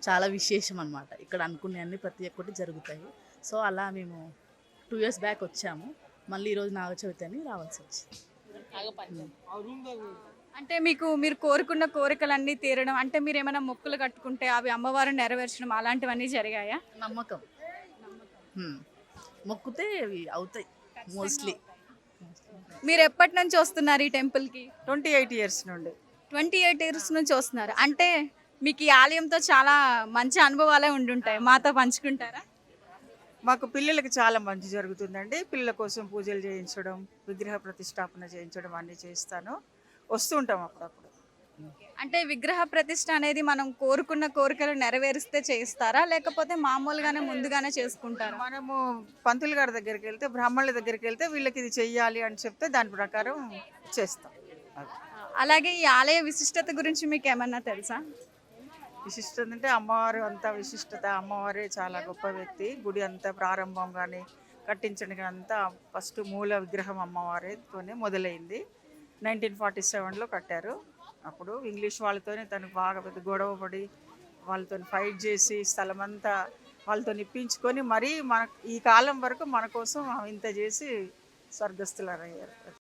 చాలా విశేషం అనమాట. ఇక్కడ అనుకునేవన్నీ ప్రతి ఒక్కటి జరుగుతాయి. సో అలా మేము 2 ఇయర్స్ బ్యాక్ వచ్చాము. మళ్ళీ ఈరోజు నాగ చవితి అని రావాల్సి వచ్చింది. అంటే మీరు కోరుకున్న కోరికలన్నీ తీరడం అంటే మీరేమైనా మొక్కులు కట్టుకుంటే అవి అమ్మవారు నెరవేర్చడం అలాంటివన్నీ జరిగాయా? నమ్మకం. హ్మ్. మొక్కుతే అవి అవుతాయి మోస్ట్లీ. మీరు ఎప్పటి నుంచి వస్తున్నారు ఈ టెంపుల్‌కి? 28 ఇయర్స్ నుండి. 28 ఇయర్స్ నుంచి వస్తున్నారు. అంటే మీకు ఈ ఆలయంతో చాలా మంచి అనుభవాలే ఉండుంటాయి. మాతో పంచుకుంటారా? మాకు పిల్లలకి చాలా మంచి జరుగుతుందండి. పిల్లల కోసం పూజలు చేయించడం, విగ్రహ ప్రతిష్టాపన చేయించడం అన్నీ చేస్తాను. వస్తూ ఉంటాం అప్పుడప్పుడు. అంటే విగ్రహ ప్రతిష్ఠ అనేది మనం కోరుకున్న కోరికలు నెరవేరిస్తే చేస్తారా? లేకపోతే మామూలుగానే ముందుగానే చేసుకుంటారా? మనము పంతులు గారి దగ్గరికి వెళ్తే, బ్రాహ్మణుల దగ్గరికి వెళ్తే వీళ్ళకి ఇది చెయ్యాలి అని చెప్తే దాని ప్రకారం చేస్తాం. అది. అలాగే ఈ ఆలయ విశిష్టత గురించి మీకేమన్నా తెలుసా? విశిష్టత అంటే అమ్మవారు అంతా విశిష్టత. అమ్మవారే చాలా గొప్ప వ్యక్తి. గుడి అంతా ప్రారంభం కానీ కట్టించడం అంతా ఫస్ట్ మూల విగ్రహం అమ్మవారితోనే మొదలైంది. 1947లో కట్టారు. అప్పుడు ఇంగ్లీష్ వాళ్ళతోనే తనకు బాగా పెద్ద గొడవ పడి వాళ్ళతో ఫైట్ చేసి స్థలమంతా వాళ్ళతో ఇప్పించుకొని మరీ మన ఈ కాలం వరకు మన కోసం ఆమె ఇంత చేసి స్వర్గస్థులయ్యారు.